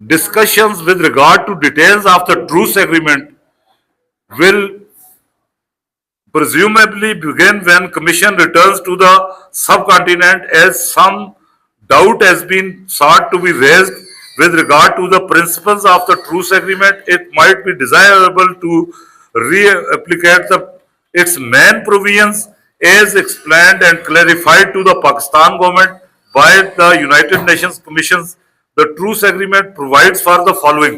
discussions with regard to details of the truce agreement will presumably begin when Commission returns to the subcontinent, as some doubt has been sought to be raised with regard to the principles of the truce agreement. It might be desirable to re-applicate its main provisions as explained and clarified to the Pakistan government by the United Nations Commissions. The truce agreement provides for the following: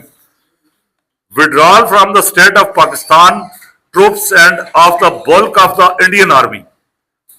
withdrawal from the state of Pakistan troops and of the bulk of the Indian army.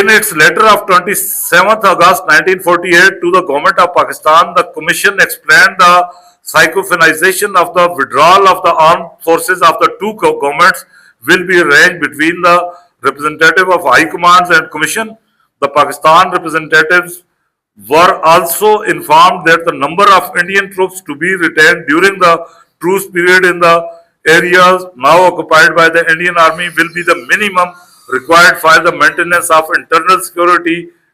In its letter of 27th August 1948 to the government of Pakistan, the Commission explained the psychofinization of the withdrawal of the armed forces of the two governments will be arranged between the representative of High Commands and Commission. The Pakistan representatives were also informed that the number of Indian troops to be retained during the truce period in the areas now occupied by the Indian Army will be the minimum required for the maintenance of internal security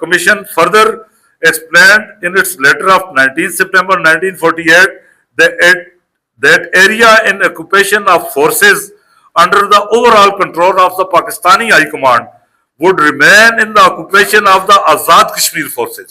Commission further explained in its letter of 19 September 1948 that area in occupation of forces under the overall control of the Pakistani High Command would remain in the occupation of the Azad Kashmir forces.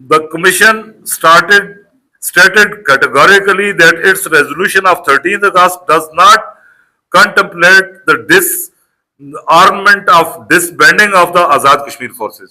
The Commission stated categorically that its resolution of 13th August does not contemplate the disarmament of disbanding of the Azad Kashmir forces.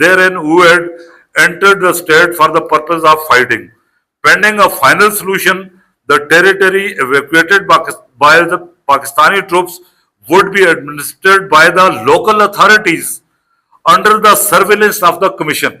therein who had entered the state for the purpose of fighting. Pending a final solution, the territory evacuated by the Pakistani troops would be administered by the local authorities under the surveillance of the Commission.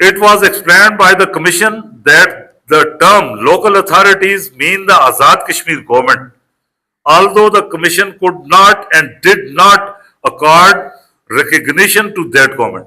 It was explained by the Commission that the term local authorities mean the Azad Kashmir government, although the Commission could not and did not accord recognition to that government.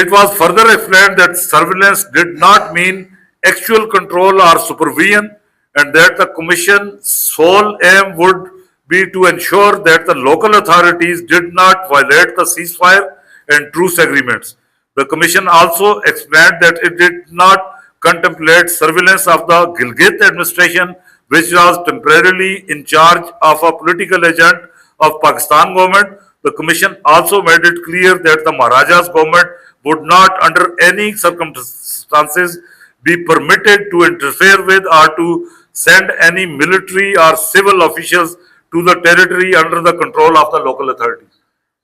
It was further explained that surveillance did not mean actual control or supervision, and that the Commission's sole aim would be to ensure that the local authorities did not violate the ceasefire and truce agreements. The Commission also explained that it did not contemplate surveillance of the Gilgit administration, which was temporarily in charge of a political agent of Pakistan government. The Commission also made it clear that the Maharaja's government would not, under any circumstances, be permitted to interfere with or to send any military or civil officials to the territory under the control of the local authorities.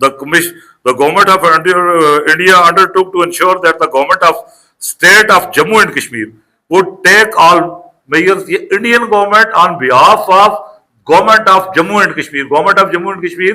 The government of India undertook to ensure that the government of state of Jammu and Kashmir would take all measures. Indian government on behalf of government of Jammu and Kashmir, government of Jammu and Kashmir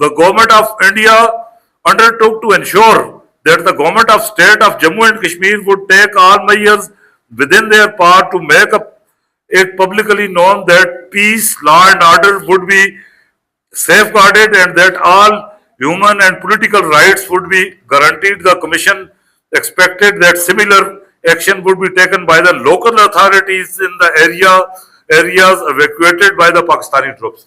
The government of India undertook to ensure that the government of state of Jammu and Kashmir would take all measures within their power to make it publicly known that peace, law and order would be safeguarded and that all human and political rights would be guaranteed. The Commission expected that similar action would be taken by the local authorities in the areas evacuated by the Pakistani troops.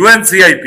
UNCIP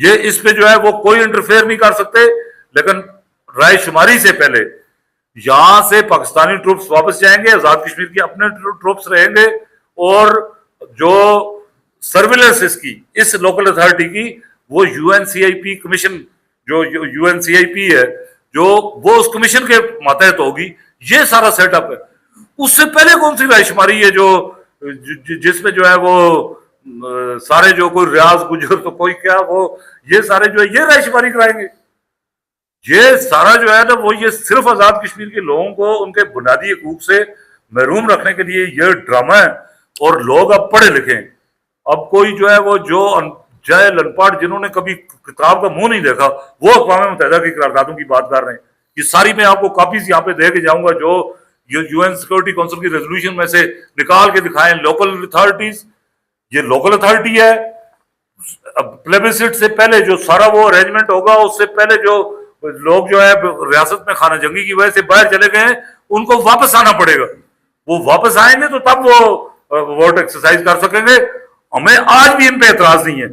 یہ اس پہ جو ہے وہ کوئی interfere نہیں کر سکتے. لیکن رائے شماری سے پہلے یہاں سے پاکستانی ٹروپس واپس جائیں گے, آزاد کشمیر کے اپنے ٹروپس رہیں گے, اور جو سرویلنس اس کی اس لوکل اتھارٹی کی وہ U N C I P commission, جو U N C I P ہے جو وہ اس کمیشن کے ماتحت ہوگی. یہ سارا سیٹ اپ ہے. اس سے پہلے کون سی رائے شماری ہے جو جس میں جو ہے وہ سارے جو کوئی ریاض گجر تو کوئی کیا وہ یہ سارے جو ہے یہ رائے شماری کرائیں گے. یہ سارا جو ہے نا وہ یہ صرف آزاد کشمیر کے لوگوں کو ان کے بنیادی حقوق سے محروم رکھنے کے لیے یہ ڈرامہ ہے. اور لوگ اب پڑھے لکھیں, اب کوئی جو ہے وہ جو جاہل ان پڑھ جنہوں نے کبھی کتاب کا منہ نہیں دیکھا وہ اقوام متحدہ کی قراردادوں کی بات کر رہے ہیں. یہ ساری میں آپ کو کاپیز یہاں پہ دے کے جاؤں گا جو یو این سیکورٹی کونسل کی ریزولوشن میں سے نکال کے دکھائیں. لوکل اتھارٹیز, یہ لوکل اتھارٹی ہے. پلیبسٹ سے پہلے جو سارا وہ ارینجمنٹ ہوگا اس سے پہلے جو لوگ جو ہے ریاست میں خانہ جنگی کی وجہ سے باہر چلے گئے ہیں ان کو واپس آنا پڑے گا. وہ واپس آئیں گے تو تب وہ ووٹ ایکسرسائز کر سکیں گے. ہمیں آج بھی ان پہ اعتراض نہیں ہے.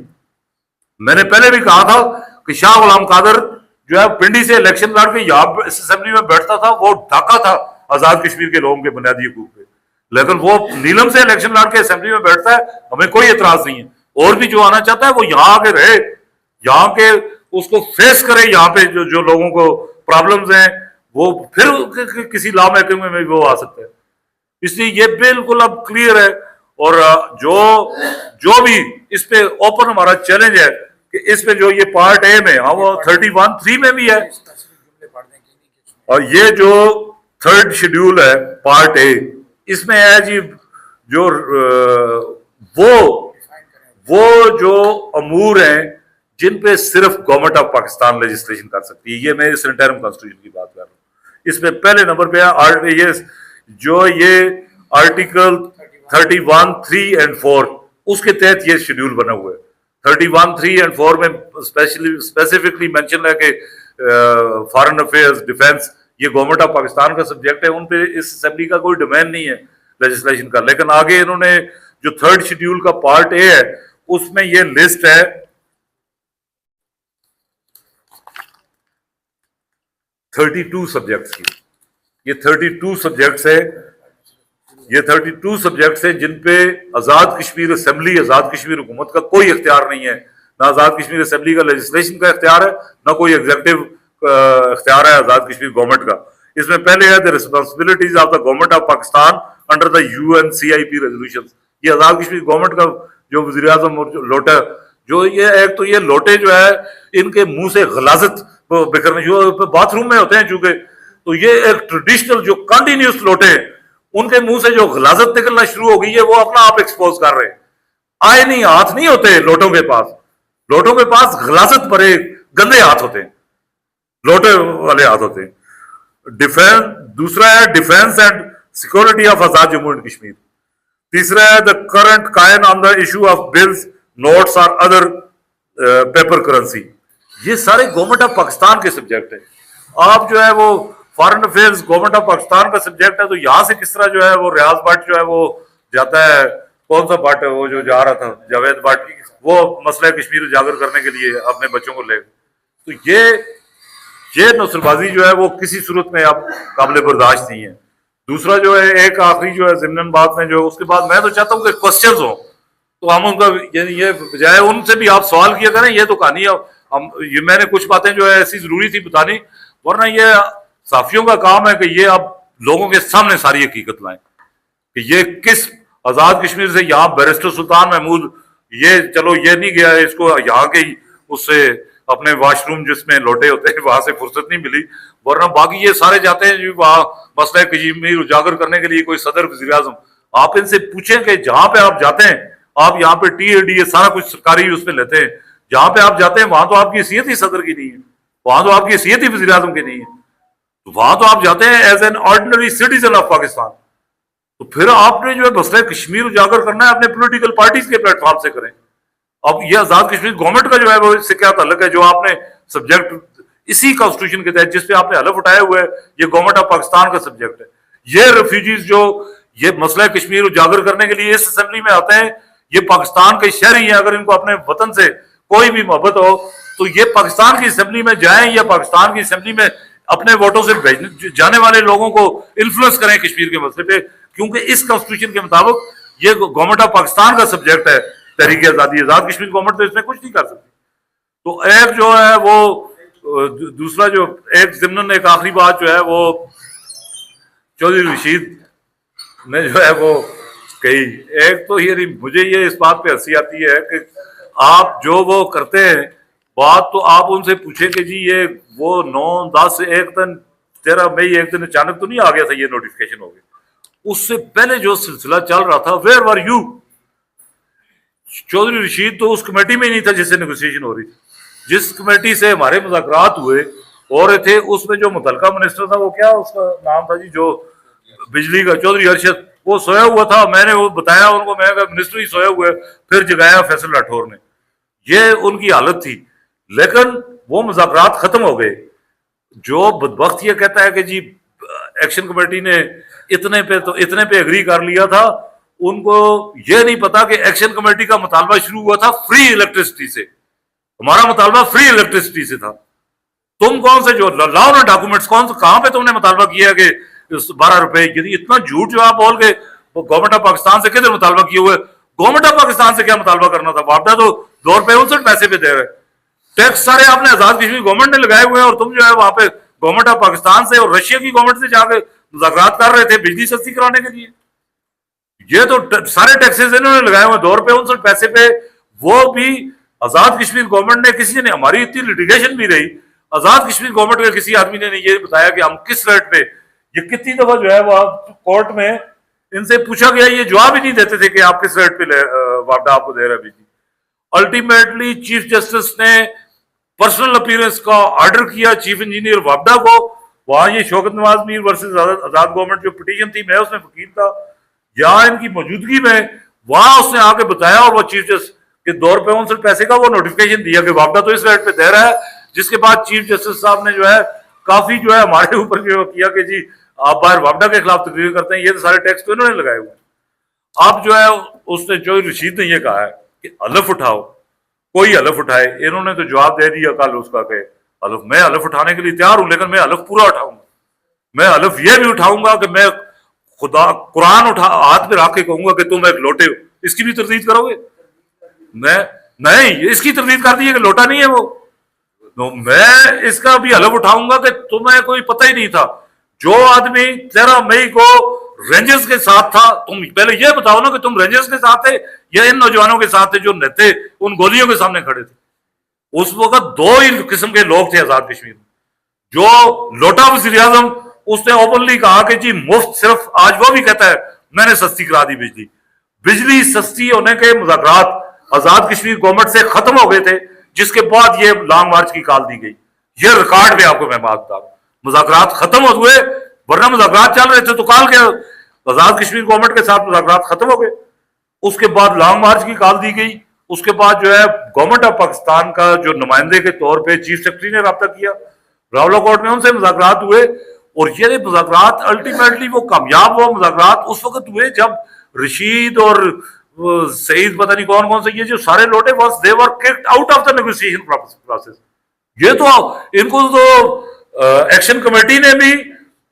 میں نے پہلے بھی کہا تھا کہ شاہ غلام قادر جو ہے پنڈی سے الیکشن لڑ کے یہاں اسمبلی میں بیٹھتا تھا, وہ ڈھاکہ تھا آزاد کشمیر کے لوگوں کے بنیادی حقوق پہ. لیکن وہ نیلم سے الیکشن لڑ کے اسمبلی میں بیٹھتا ہے, ہمیں کوئی اعتراض نہیں ہے. اور بھی جو آنا چاہتا ہے وہ یہاں آ کے رہے, یہاں کے اس کو فیس کرے. یہاں پہ جو لوگوں کو پرابلمز ہیں وہ پھر کسی لا محکمے میں وہ آ سکتا ہے. اس لیے یہ بالکل اب کلیئر ہے. اور جو بھی اس پہ اوپن ہمارا چیلنج ہے کہ اس پہ جو یہ پارٹ اے میں وہ 31(3) میں بھی ہے, اور یہ جو تھرڈ شیڈیول ہے پارٹ اے اس میں ہے جی جو وہ جو امور ہیں جن پہ صرف گورنمنٹ آف پاکستان لیجسلیشن کر سکتی ہے. یہ میں اس انٹرم کانسٹیٹیوشن کی بات کر رہا ہوں. اس میں پہلے نمبر پہ ہے جو یہ آرٹیکل 31(3) and 4 اس کے تحت یہ شیڈیول بنا ہوا ہے. 31(3) and 4 میں اسپیسیفکلی مینشن ہے کہ فارن افیئرز, ڈیفینس یہ گورنمنٹ آف پاکستان کا سبجیکٹ ہے. ان پہ اس اسمبلی کا کوئی ڈومین نہیں ہے لیجسلیشن کا. لیکن آگے انہوں نے جو تھرڈ شیڈیول کا پارٹ اے ہے اس میں یہ لسٹ ہے 32 سبجیکٹس کی. یہ 32 سبجیکٹس ہے. یہ 32 سبجیکٹس ہیں جن پہ آزاد کشمیر اسمبلی, آزاد کشمیر حکومت کا کوئی اختیار نہیں ہے. نہ آزاد کشمیر اسمبلی کا لیجسلیشن کا اختیار ہے, نہ کوئی ایگزیکٹو اختیار ہے آزاد کشمیر گورنمنٹ کا. اس میں پہلے ہے the responsibilities of the government of Pakistan under the UNCIP resolutions. یہ آزاد کشمیر گورنمنٹ کا جو وزیر اعظم لوٹا جو یہ ایک تو یہ لوٹے جو ہے ان کے منہ سے غلاظت بکھرنے جو باتھ روم میں ہوتے ہیں چونکہ, تو یہ ایک ٹریڈیشنل جو کنٹینیوس لوٹے ہیں ان کے منہ سے جو غلاظت نکلنا شروع ہو گئی ہے وہ اپنا آپ ایکسپوز کر رہے ہیں. آئے نہیں ہاتھ نہیں ہوتے لوٹوں کے پاس, لوٹوں کے پاس غلاظت بھرے گندے ہاتھ ہوتے ہیں, لوٹے والے ہاتھ ہوتے ہیں. دوسرا ہے defence and security of Azad Jammu and Kashmir. تیسرا ہے the current claim on the issue of bills, notes اور ادر پیپر کرنسی. یہ سارے گورنمنٹ آف پاکستان کے سبجیکٹ ہیں. آپ جو ہے وہ foreign affairs government of Pakistan کا سبجیکٹ ہے, تو یہاں سے کس طرح جو ہے وہ ریاض بٹ جو ہے وہ جاتا ہے, کون سا بٹ ہے وہ جو جا رہا تھا جاوید بٹ, وہ مسئلہ کشمیر اجاگر کرنے کے لیے اپنے بچوں کو لے. تو یہ نصر بازی جو ہے وہ کسی صورت میں اب قابل برداشت نہیں ہے. دوسرا جو ہے ایک آخری جو ہے ضمن بات میں جو اس کے بعد میں تو چاہتا ہوں کہ کوشچنز ہوں تو ہم ان کا یہ بجائے ان سے بھی آپ سوال کیا کریں. یہ تو کہانی یہ میں نے کچھ باتیں جو ہے ایسی ضروری تھی بتانی, ورنہ یہ صحافیوں کا کام ہے کہ یہ اب لوگوں کے سامنے ساری حقیقت لائیں کہ یہ کس آزاد کشمیر سے یہاں بیرسٹر سلطان محمود یہ چلو یہ نہیں گیا, اس کو یہاں کے اس سے اپنے واش روم جس میں لوٹے ہوتے ہیں وہاں سے فرصت نہیں ملی, ورنہ باقی یہ سارے جاتے ہیں جو وہاں مسئلہ کشمیر اجاگر کرنے کے لیے کوئی صدر وزیر اعظم. آپ ان سے پوچھیں کہ جہاں پہ آپ جاتے ہیں آپ یہاں پہ TAD سارا کچھ سرکاری اس پہ لیتے ہیں, جہاں پہ آپ جاتے ہیں وہاں تو آپ کی حیثیت ہی صدر کی نہیں ہے, وہاں تو آپ کی حیثیت ہی وزیر اعظم کی نہیں ہے, وہاں تو آپ جاتے ہیں as an ordinary citizen of Pakistan. تو پھر آپ نے جو ہے مسئلہ کشمیر اجاگر کرنا ہے اپنے پولیٹیکل پارٹیز کے پلیٹ فارم سے کریں. اب یہ آزاد کشمیر گورنمنٹ کا جو ہے وہ اس سے کیا تعلق ہے, جو آپ نے سبجیکٹ اسی کانسٹیٹیوشن کے تحت جس پہ آپ نے حلف اٹھائے ہوئے یہ گورنمنٹ آف پاکستان کا سبجیکٹ ہے. یہ ریفیوجیز جو یہ مسئلہ کشمیر اجاگر کرنے کے لیے اس اسمبلی میں آتے ہیں یہ پاکستان کے شہری ہیں, اگر ان کو اپنے وطن سے کوئی بھی محبت ہو تو یہ پاکستان کی اسمبلی میں جائیں یا پاکستان کی اسمبلی میں اپنے ووٹوں سے جانے والے لوگوں کو انفلوئنس کریں کشمیر کے مسئلے پہ، کیونکہ اس کانسٹیٹیوشن کے مطابق یہ گورنمنٹ آف پاکستان کا سبجیکٹ ہے تحریک آزادی، آزاد کشمیر گورنمنٹ تو اس میں کچھ نہیں کر سکتی۔ تو ایک جو ہے وہ دوسرا جو ایک ضمن ایک آخری بات جو ہے وہ چودھری رشید نے جو ہے وہ کہی، ایک تو یہ مجھے یہ اس بات پہ ہنسی آتی ہے کہ آپ جو وہ کرتے ہیں بات تو آپ ان سے پوچھیں کہ جی یہ وہ 9-10 ایک دن 13 مئی ایک دن اچانک تو نہیں آ گیا تھا یہ نوٹیفکیشن ہو گیا، اس سے پہلے جو سلسلہ چل رہا تھا where were you? Chaudhry Rashid تو اس کمیٹی میں ہی نہیں تھا جس سے نیگوسیشن ہو رہی تھی، جس کمیٹی سے ہمارے مذاکرات ہوئے اور تھے اس میں جو متعلقہ منسٹر تھا وہ کیا اس کا نام تھا جی جو بجلی کا، چودھری ارشد، وہ سویا ہوا تھا، میں نے وہ بتایا ان کو، میں کہا منسٹر ہی سویا ہوئے، پھر جگایا فیصل راٹھور نے، یہ ان کی حالت تھی۔ لیکن وہ مذاکرات ختم ہو گئے۔ جو بدبخت یہ کہتا ہے کہ جی ایکشن کمیٹی نے اتنے پہ اگری کر لیا تھا، ان کو یہ نہیں پتا کہ ایکشن کمیٹی کا مطالبہ شروع ہوا تھا فری الیکٹریسٹی سے، ہمارا مطالبہ فری الیکٹریسٹی سے تھا۔ تم کون سے جو لاؤ نا ڈاکومنٹس، کہاں پہ تم نے مطالبہ کیا کہ 12 روپے؟ یعنی اتنا جھوٹ جو آپ بول کے گورنمنٹ آف پاکستان سے کدھر مطالبہ کیے ہوئے؟ گورنمنٹ آف پاکستان سے کیا مطالبہ کرنا تھا؟ وابڈا تو 2 روپے 59 پیسے پہ دے رہے، ٹیکس سارے آپ نے آزاد کشمیر گورنمنٹ نے لگائے ہوئے ہیں، اور تم جو ہے وہاں پہ گورنمنٹ آف پاکستان سے اور رشیا کی گورنمنٹ سے جا کے مذاکرات کر رہے تھے بجلی سستی کرانے کے لیے۔ یہ تو سارے ٹیکسز انہوں نے لگائے ہوئے 2 روپے 59 پیسے پہ، وہ بھی آزاد کشمیر گورنمنٹ نے، کسی نے، ہماری اتنی لٹیگیشن بھی رہی، آزاد کشمیر گورنمنٹ کے کسی آدمی نے یہ بتایا کہ ہم کس ریٹ پہ، یہ کتنی دفعہ جو ہے وہ کورٹ میں ان سے پوچھا گیا، یہ جواب ہی نہیں دیتے تھے کہ آپ کس ریٹ پہ وابڈا آپ کو دے رہا ہے بجلی۔ الٹیمیٹلی چیف جسٹس نے پرسنل اپیئرنس کا آرڈر کیا چیف انجینئر وابڈا کو، وہاں یہ شوکت نواز میر ورسز آزاد گورنمنٹ جو پٹیشن تھی، میں اس میں وکیل تھا، یہاں ان کی موجودگی میں وہاں اس نے آ کے بتایا، اور وہ چیف جسٹس کہ 2 روپے 59 پیسے کا وہ نوٹیفکیشن دیا کہ وابڈا تو اس ریٹ پہ دے رہا ہے، جس کے بعد چیف جسٹس صاحب نے جو ہے کافی جو ہے ہمارے اوپر جو کیا کہ جی آپ باہر وابڈا کے خلاف تقریر کرتے ہیں، یہ تو سارے ٹیکس تو انہوں نے لگائے ہوئے ہیں۔ اب جو ہے اس نے چودھری رشید نے یہ کہا ہے کہ حلف اٹھاؤ، کوئی حلف اٹھائے، انہوں نے تو جواب دے دیا کل اس کا کہ حلف، میں حلف اٹھانے کے لیے تیار ہوں، لیکن میں حلف پورا اٹھاؤں گا، میں حلف یہ بھی اٹھاؤں گا کہ میں خدا قرآن ہاتھ میں رکھ کے کہوں گا کہ تم ایک لوٹے ہو، اس کی بھی تردید کرو گے؟ میں نہیں، اس کی تردید کر دی ہے کہ لوٹا نہیں ہے وہ، میں اس کا بھی حلف اٹھاؤں گا کہ تمہیں کوئی پتہ ہی نہیں تھا، جو آدمی 13 مئی کو رینجرز کے ساتھ تھا، تم پہلے یہ بتاؤ نا کہ تم رینجرز کے ساتھ تھے یا ان نوجوانوں کے ساتھ تھے جو تھے ان گولیوں کے سامنے کھڑے تھے؟ اس وقت 2 ہی قسم کے لوگ تھے آزاد کشمیر میں، جو لوٹا وزیر اعظم، اس نے اوپنلی کہا کہ جی مفت، صرف آج وہ بھی کہتا ہے میں نے سستی کرا دی بجلی سستی ہونے کے مذاکرات آزاد کشمیر گورنمنٹ سے ختم ہو گئے تھے، جس کے بعد یہ لانگ مارچ کی کال دی گئی۔ یہ ریکارڈ پہ آپ کو میں بات بتا رہا ہوں، مذاکرات ختم ہوئے، ورنہ مذاکرات چل رہے تھے تو کال کے آزاد کشمیر گورنمنٹ کے ساتھ مذاکرات ختم ہو گئے، اس کے بعد لانگ مارچ کی کال دی گئی، اس کے بعد جو ہے گورنمنٹ آف پاکستان کا جو نمائندے کے طور پہ چیف سیکرٹری نے رابطہ کیا، راولا کورٹ میں ان سے مذاکرات ہوئے، اور یہ مذاکرات الٹیمیٹلی وہ کامیاب، وہ مذاکرات اس وقت ہوئے جب رشید اور سعید پتہ نہیں کون سے یہ جو سارے لوٹے they were kicked out of the negotiation process۔ یہ تو ان کو تو ایکشن کمیٹی نے بھی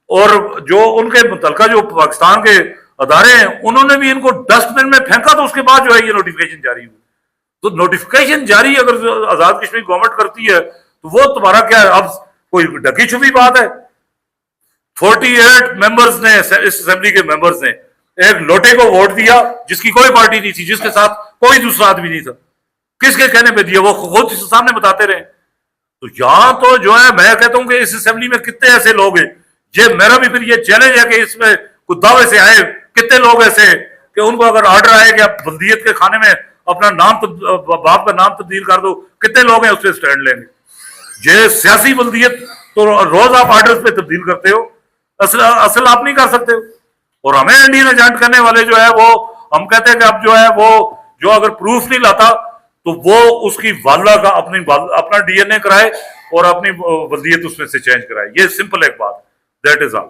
اور جو ان کے متعلقہ جو پاکستان کے ادارے ہیں انہوں نے بھی ان کو ڈسٹ بن میں پھینکا، تو اس کے بعد جو ہے یہ نوٹیفکیشن جاری ہوئی۔ تو نوٹیفکیشن جاری اگر آزاد کشمیر گورنمنٹ کرتی ہے تو وہ تمہارا کیا ہے؟ اب کوئی ڈکی چھپی بات ہے؟ 48 ممبرز نے، اس اسمبلی کے ممبرز نے ایک لوٹے کو ووٹ دیا جس کی کوئی پارٹی نہیں تھی، جس کے ساتھ کوئی دوسرا آدمی نہیں تھا، کس کے کہنے پہ دیا؟ وہ خود سامنے بتاتے رہے۔ تو یہاں تو جو ہے میں کہتا ہوں کہ اس اسمبلی میں کتنے ایسے لوگ ہیں، یہ میرا بھی پھر یہ چیلنج ہے کہ اس میں کچھ دعوے سے آئے، کتنے لوگ ایسے ہیں کہ ان کو اگر آرڈر آئے کہ آپ بلدیت کے کھانے میں اپنا نام باپ کا نام تبدیل کر دو، کتنے لوگ ہیں اس پہ سٹینڈ لیں گے؟ یہ سیاسی بلدیت تو روز آپ آرڈر پہ تبدیل کرتے ہو، اصل آپ نہیں کر سکتے ہو۔ اور ہمیں انڈین ایجنٹ کرنے والے جو ہے وہ ہم کہتے ہیں کہ اب جو ہے وہ جو اگر پروف نہیں لاتا تو وہ اس کی والدہ کا اپنا ڈی این اے کرائے اور اپنی بلدیت اس میں سے چینج کرائے، یہ سمپل ایک بات، دیٹ از آل۔